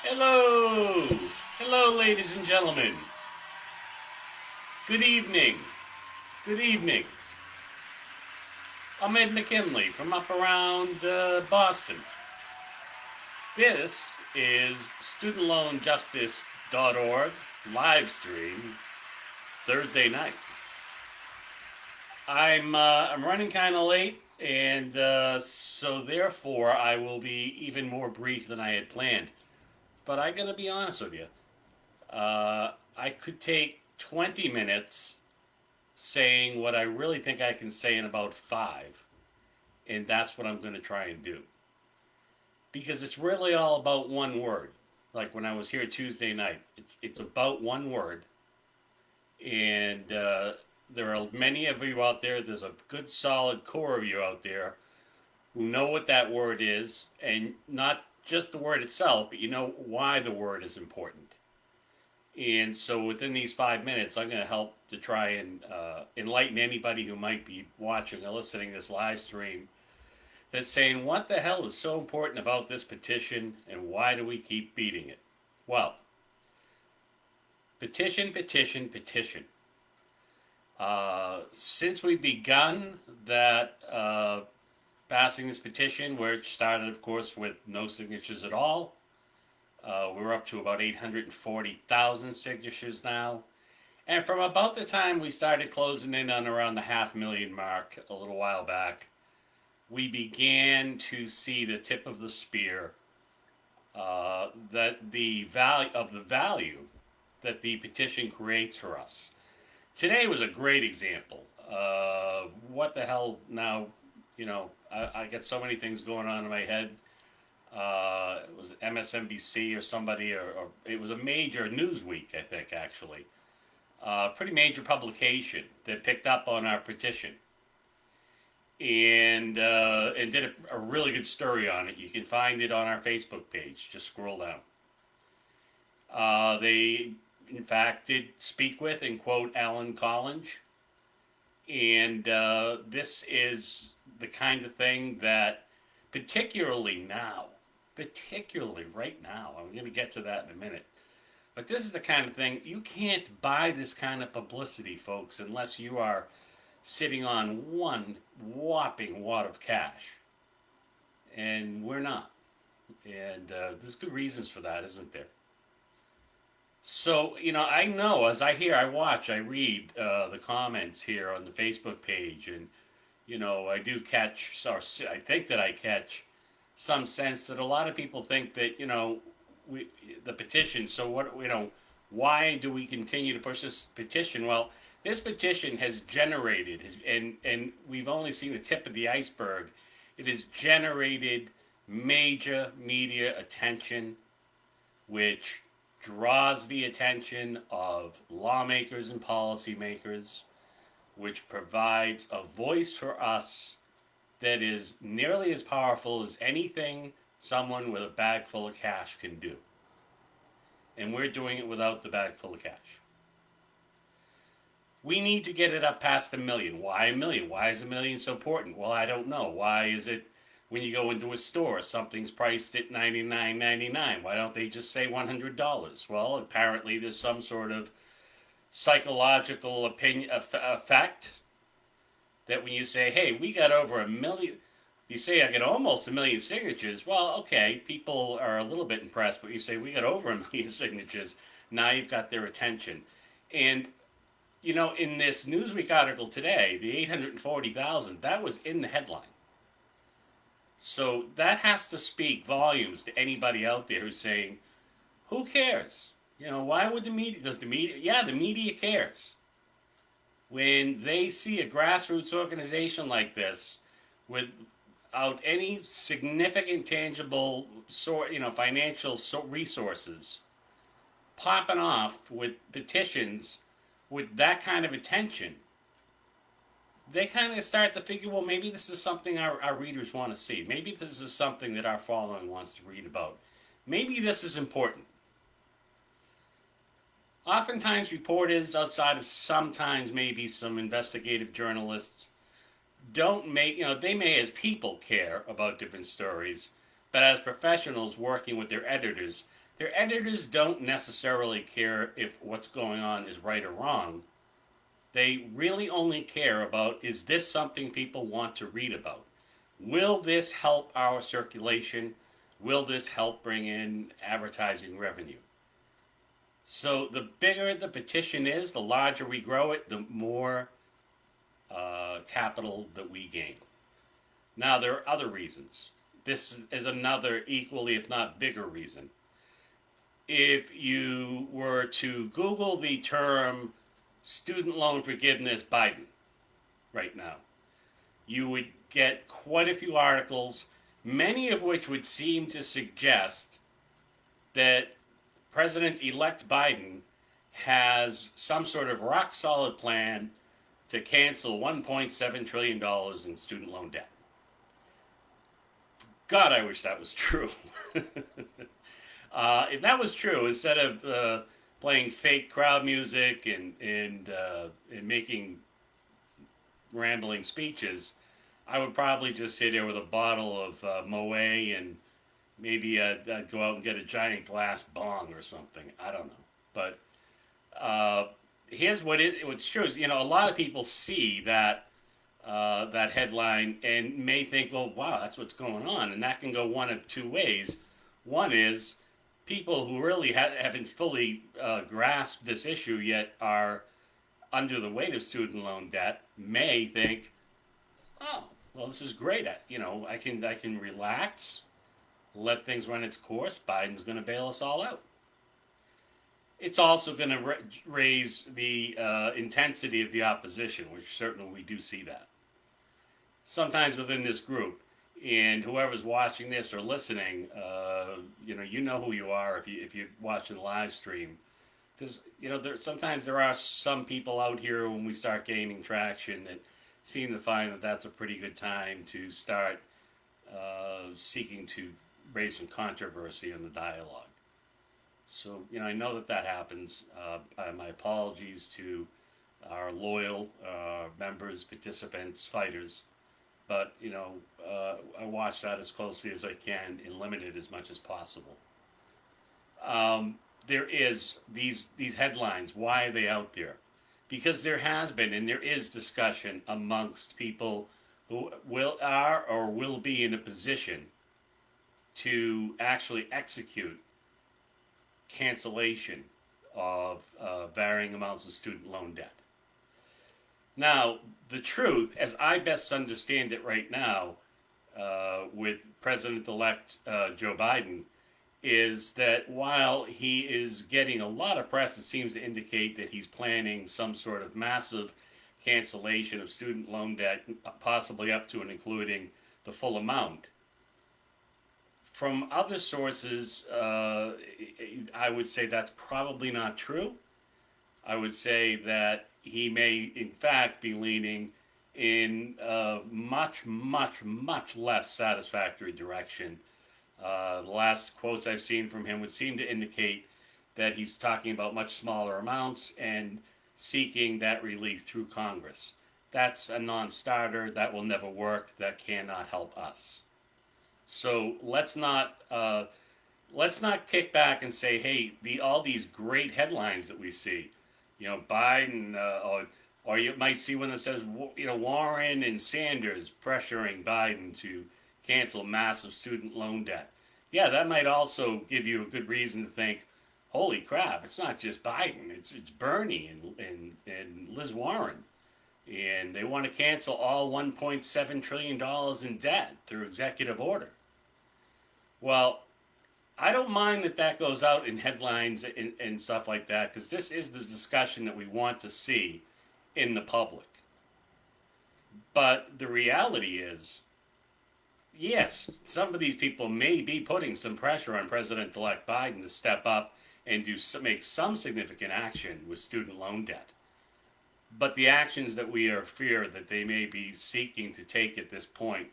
Hello! Hello, ladies and gentlemen. Good evening. Good evening. I'm Ed McKinley from up around Boston. This is studentloanjustice.org live stream Thursday night. I'm running kind of late, and so therefore I will be even more brief than I had planned. But I gotta be honest with you. I could take 20 minutes saying what I really think I can say in about five, and that's what I'm going to try and do. Because it's really all about one word. Like when I was here Tuesday night, it's about one word, and there are many of you out there. There's a good solid core of you out there who know what that word is, and not just the word itself, but you know why the word is important. And so within these 5 minutes, I'm going to help to try and enlighten anybody who might be watching or listening to this live stream that's saying, what the hell is so important about this petition and why do we keep beating it? Well, petition, petition, petition. Since we begun that passing this petition, which started, of course, with no signatures at all, we're up to about 840,000 signatures now. And from about the time we started closing in on around the 500,000 mark a little while back, we began to see the tip of the spear that the value that the petition creates for us. Today was a great example. What the hell now? I get so many things going on in my head. It was MSNBC or somebody, or it was a major Newsweek, I think, actually. Pretty major publication that picked up on our petition and did a really good story on it. You can find it on our Facebook page. Just scroll down. They, in fact, did speak with and quote Alan Collins. And this is the kind of thing that, particularly right now, I'm going to get to that in a minute. But this is the kind of thing, you can't buy this kind of publicity, folks, unless you are sitting on one whopping wad of cash. And we're not. And there's good reasons for that, isn't there? So, I know as I watch, I read the comments here on the Facebook page, and, I do catch, or I think that I catch some sense that a lot of people think that, the petition, so what, why do we continue to push this petition? Well, this petition has generated, and we've only seen the tip of the iceberg, it has generated major media attention, which draws the attention of lawmakers and policymakers, which provides a voice for us that is nearly as powerful as anything someone with a bag full of cash can do. And we're doing it without the bag full of cash. We need to get it up past 1 million. Why 1 million? Why is 1 million so important? Well, I don't know. Why is it when you go into a store, something's priced at $99.99? Why don't they just say $100? Well, apparently there's some sort of psychological effect that when you say, hey, we got over 1 million, you say I get almost 1 million signatures. Well, okay, people are a little bit impressed, but you say we got over 1 million signatures. Now you've got their attention. And, in this Newsweek article today, the 840,000, that was in the headline. So that has to speak volumes to anybody out there who's saying, who cares? Why would the media, yeah, the media cares. When they see a grassroots organization like this without any significant tangible financial resources popping off with petitions with that kind of attention, they kind of start to figure, well, maybe this is something our readers want to see. Maybe this is something that our following wants to read about. Maybe this is important. Oftentimes reporters, outside of sometimes maybe some investigative journalists, don't make, they may as people care about different stories, but as professionals working with their editors, Their editors don't necessarily care if what's going on is right or wrong. They really only care about, is this something people want to read about? Will this help our circulation? Will this help bring in advertising revenue? So the bigger the petition is, the larger we grow it, the more capital that we gain. Now, there are other reasons. This is another equally, if not bigger, reason. If you were to Google the term student loan forgiveness Biden right now, you would get quite a few articles, many of which would seem to suggest that President-elect Biden has some sort of rock solid plan to cancel $1.7 trillion in student loan debt. God, I wish that was true. If that was true, instead of playing fake crowd music and making rambling speeches, I would probably just sit there with a bottle of Moet and maybe I'd go out and get a giant glass bong or something. I don't know. But here's what's true is, a lot of people see that that headline and may think, well, wow, that's what's going on. And that can go one of two ways. One is people who really haven't fully grasped this issue yet are under the weight of student loan debt may think, oh, well, this is great. I can relax, let things run its course. Biden's going to bail us all out. It's also going to raise the intensity of the opposition, which certainly we do see that. Sometimes within this group, and whoever's watching this or listening, you know who you are if you're watching the live stream. Because sometimes there are some people out here when we start gaining traction that seem to find that that's a pretty good time to start seeking to raise some controversy in the dialogue. So, I know that happens. My apologies to our loyal members, participants, fighters. But, I watch that as closely as I can and limit it as much as possible. There is these headlines. Why are they out there? Because there has been and there is discussion amongst people who are or will be in a position to actually execute cancellation of varying amounts of student loan debt. Now, the truth, as I best understand it right now, with President-elect Joe Biden, is that while he is getting a lot of press, it seems to indicate that he's planning some sort of massive cancellation of student loan debt, possibly up to and including the full amount. From other sources, I would say that's probably not true. I would say that he may, in fact, be leaning in a much, much, much less satisfactory direction. The last quotes I've seen from him would seem to indicate that he's talking about much smaller amounts and seeking that relief through Congress. That's a non-starter. That will never work. That cannot help us. So let's not kick back and say, hey, all these great headlines that we see, Biden, or you might see one that says, Warren and Sanders pressuring Biden to cancel massive student loan debt. Yeah, that might also give you a good reason to think, holy crap, it's not just Biden, it's Bernie and Liz Warren. And they want to cancel all $1.7 trillion in debt through executive order. Well, I don't mind that goes out in headlines and stuff like that, because this is the discussion that we want to see in the public. But the reality is, yes, some of these people may be putting some pressure on President-elect Biden to step up and make some significant action with student loan debt. But the actions that we fear that they may be seeking to take at this point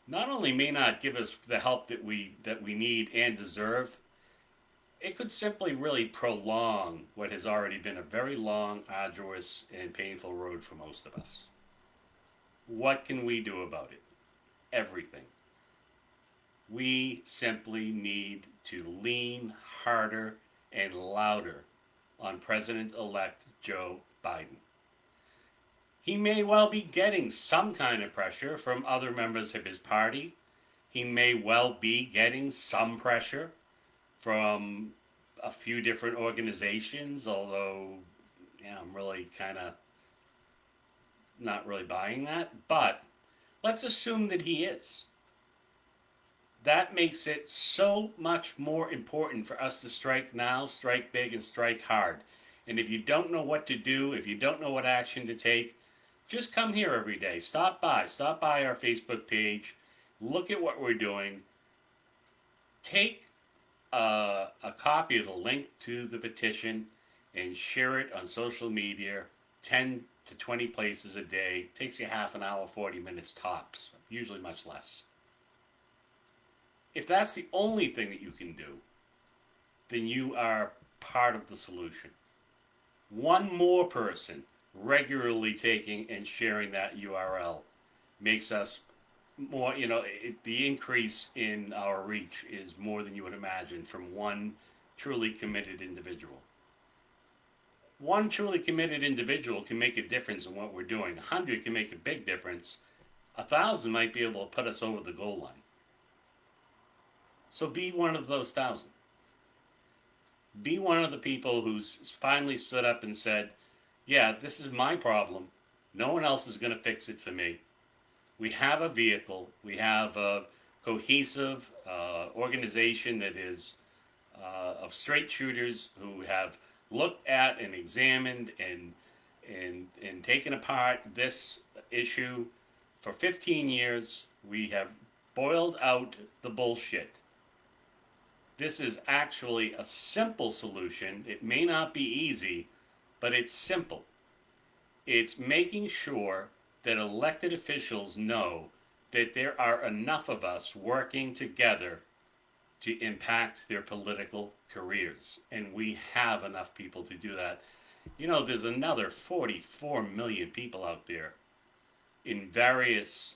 not only may not give us the help that we need and deserve, it could simply really prolong what has already been a very long, arduous, and painful road for most of us. What can we do about it? Everything. We simply need to lean harder and louder on President-elect Joe Biden. He may well be getting some kind of pressure from other members of his party. He may well be getting some pressure from a few different organizations, although I'm really kind of not really buying that. But let's assume that he is. That makes it so much more important for us to strike now, strike big, and strike hard. And if you don't know what to do, if you don't know what action to take, just come here every day. Stop by our Facebook page, look at what we're doing, take a copy of the link to the petition and share it on social media 10 to 20 places a day. It takes you half an hour, 40 minutes tops, usually much less. If that's the only thing that you can do, then you are part of the solution. One more person regularly taking and sharing that URL makes us more, the increase in our reach is more than you would imagine from one truly committed individual. One truly committed individual can make a difference in what we're doing. 100 can make a big difference. 1,000 might be able to put us over the goal line. So be one of those 1,000. Be one of the people who's finally stood up and said, yeah, this is my problem. No one else is going to fix it for me. We have a vehicle. We have a cohesive organization that is of straight shooters who have looked at and examined and taken apart this issue for 15 years. We have boiled out the bullshit. This is actually a simple solution. It may not be easy, but it's simple. It's making sure that elected officials know that there are enough of us working together to impact their political careers. And we have enough people to do that. There's another 44 million people out there in various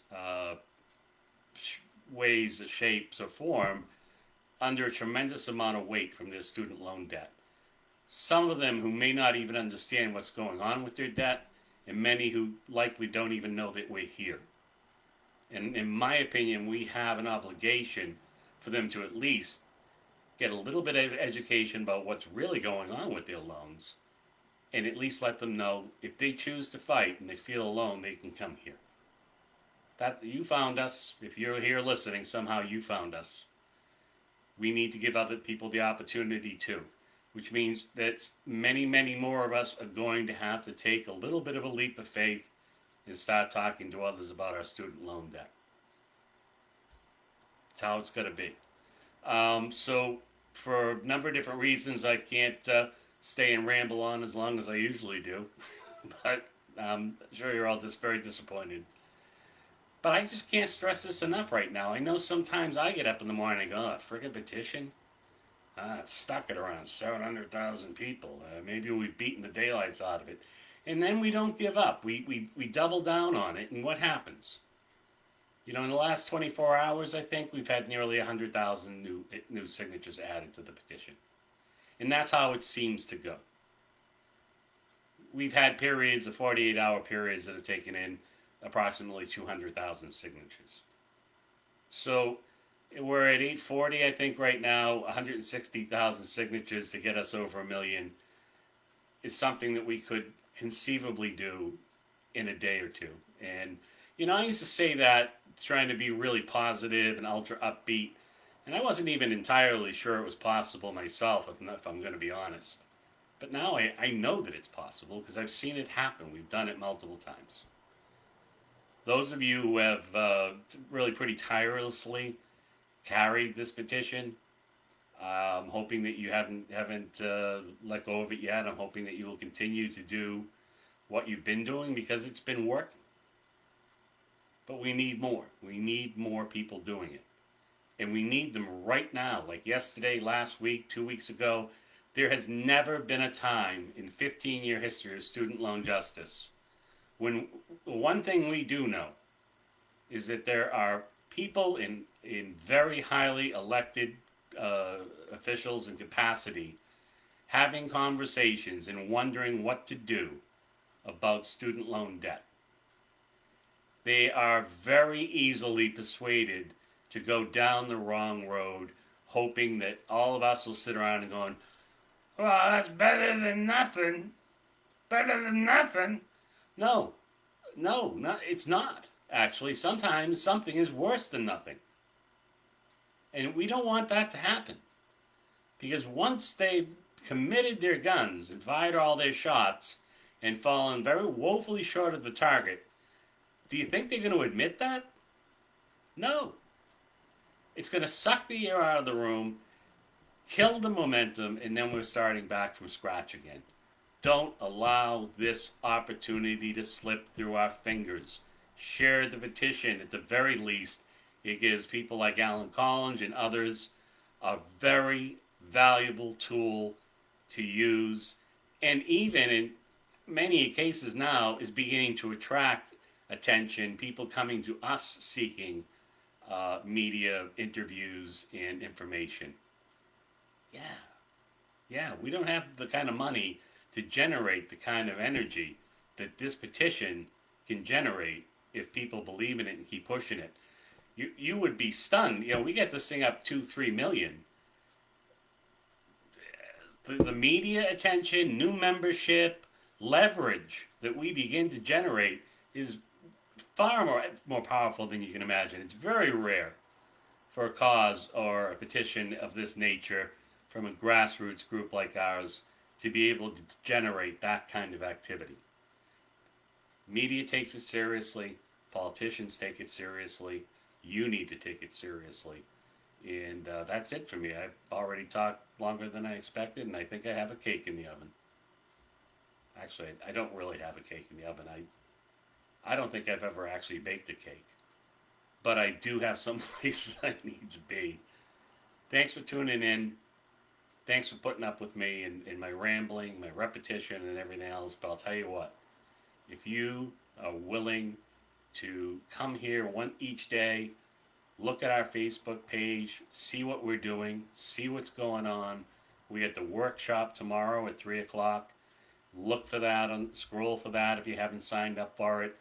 ways, shapes, or form under a tremendous amount of weight from their student loan debt. Some of them who may not even understand what's going on with their debt, and many who likely don't even know that we're here. And in my opinion, we have an obligation for them to at least get a little bit of education about what's really going on with their loans, and at least let them know if they choose to fight and they feel alone, they can come here. That you found us. If you're here listening, somehow you found us. We need to give other people the opportunity too, which means that many, many more of us are going to have to take a little bit of a leap of faith and start talking to others about our student loan debt. That's how it's going to be. So for a number of different reasons, I can't stay and ramble on as long as I usually do, but I'm sure you're all just very disappointed. But I just can't stress this enough right now. I know sometimes I get up in the morning and go, oh, friggin' petition? It's stuck at around 700,000 people. Maybe we've beaten the daylights out of it. And then we don't give up. We double down on it, and what happens? In the last 24 hours, I think, we've had nearly 100,000 new signatures added to the petition. And that's how it seems to go. We've had periods of 48-hour periods that have taken in approximately 200,000 signatures. So we're at 840, I think, right now. 160,000 signatures to get us over 1 million is something that we could conceivably do in a day or two. And, I used to say that trying to be really positive and ultra upbeat, and I wasn't even entirely sure it was possible myself, if I'm going to be honest. But now I know that it's possible because I've seen it happen. We've done it multiple times. Those of you who have really pretty tirelessly carried this petition, I'm hoping that you haven't let go of it yet. I'm hoping that you will continue to do what you've been doing because it's been working. But we need more. We need more people doing it. And we need them right now, like yesterday, last week, 2 weeks ago. There has never been a time in 15-year history of student loan justice when one thing we do know is that there are people in very highly elected officials and capacity having conversations and wondering what to do about student loan debt. They are very easily persuaded to go down the wrong road, hoping that all of us will sit around and going, well, that's better than nothing. Better than nothing. No, it's not. Actually, sometimes something is worse than nothing. And we don't want that to happen. Because once they've committed their guns and fired all their shots and fallen very woefully short of the target, do you think they're going to admit that? No. It's going to suck the air out of the room, kill the momentum, and then we're starting back from scratch again. Don't allow this opportunity to slip through our fingers. Share the petition. At the very least, it gives people like Alan Collins and others a very valuable tool to use, and even in many cases now is beginning to attract attention, people coming to us seeking media interviews and information. Yeah, we don't have the kind of money to generate the kind of energy that this petition can generate if people believe in it and keep pushing it. You would be stunned. We get this thing up 2-3 million. The media attention, new membership, leverage that we begin to generate is far more powerful than you can imagine. It's very rare for a cause or a petition of this nature from a grassroots group like ours to be able to generate that kind of activity. Media takes it seriously. Politicians take it seriously. You need to take it seriously. And that's it for me. I've already talked longer than I expected, and I think I have a cake in the oven. Actually, I don't really have a cake in the oven. I don't think I've ever actually baked a cake. But I do have some places I need to be. Thanks for tuning in. Thanks for putting up with me and my rambling, my repetition, and everything else. But I'll tell you what, if you are willing to come here each day, look at our Facebook page, see what we're doing, see what's going on. We got the workshop tomorrow at 3 o'clock. Look for that, scroll for that if you haven't signed up for it.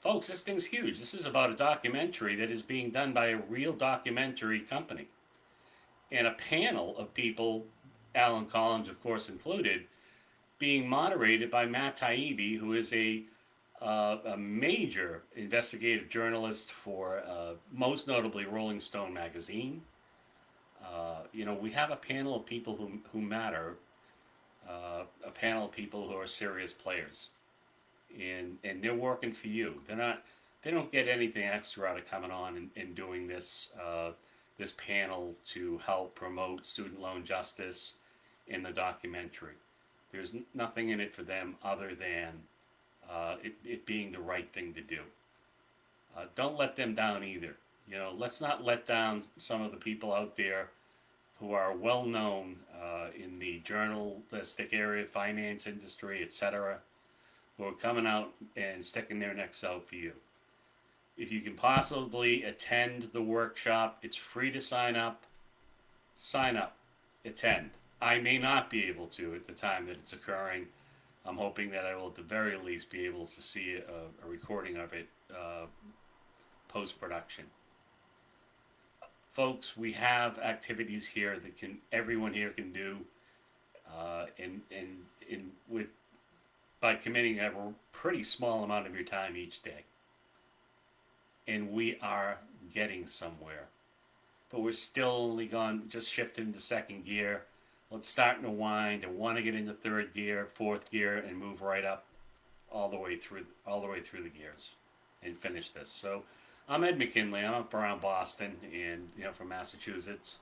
Folks, this thing's huge. This is about a documentary that is being done by a real documentary company. And a panel of people, Alan Collins, of course, included, being moderated by Matt Taibbi, who is a major investigative journalist for most notably Rolling Stone magazine. We have a panel of people who matter, a panel of people who are serious players, and they're working for you. They don't get anything extra out of coming on and doing this panel to help promote student loan justice in the documentary. There's nothing in it for them other than it being the right thing to do. Don't let them down either. Let's not let down some of the people out there who are well known in the journalistic area, finance industry, etc., who are coming out and sticking their necks out for you. If you can possibly attend the workshop, it's free to sign up. Sign up, attend. I may not be able to at the time that it's occurring. I'm hoping that I will at the very least be able to see a recording of it post-production. Folks, we have activities here that everyone here can do, by committing a pretty small amount of your time each day. And we are getting somewhere. But we're still only just shifted into second gear. Let's start to wind and want to get into third gear, fourth gear, and move right up all the way through the gears and finish this. So I'm Ed McKinley. I'm up around Boston and from Massachusetts.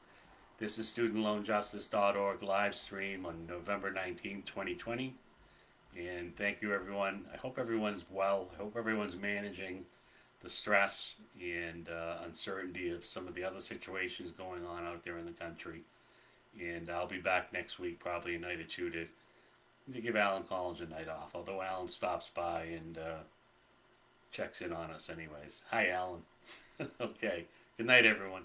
This is studentloanjustice.org live stream on November 19, 2020. And thank you, everyone. I hope everyone's well. I hope everyone's managing the stress and uncertainty of some of the other situations going on out there in the country. And I'll be back next week, probably a night or two, to give Alan Collins a night off. Although Alan stops by and checks in on us anyways. Hi, Alan. Okay. Good night, everyone.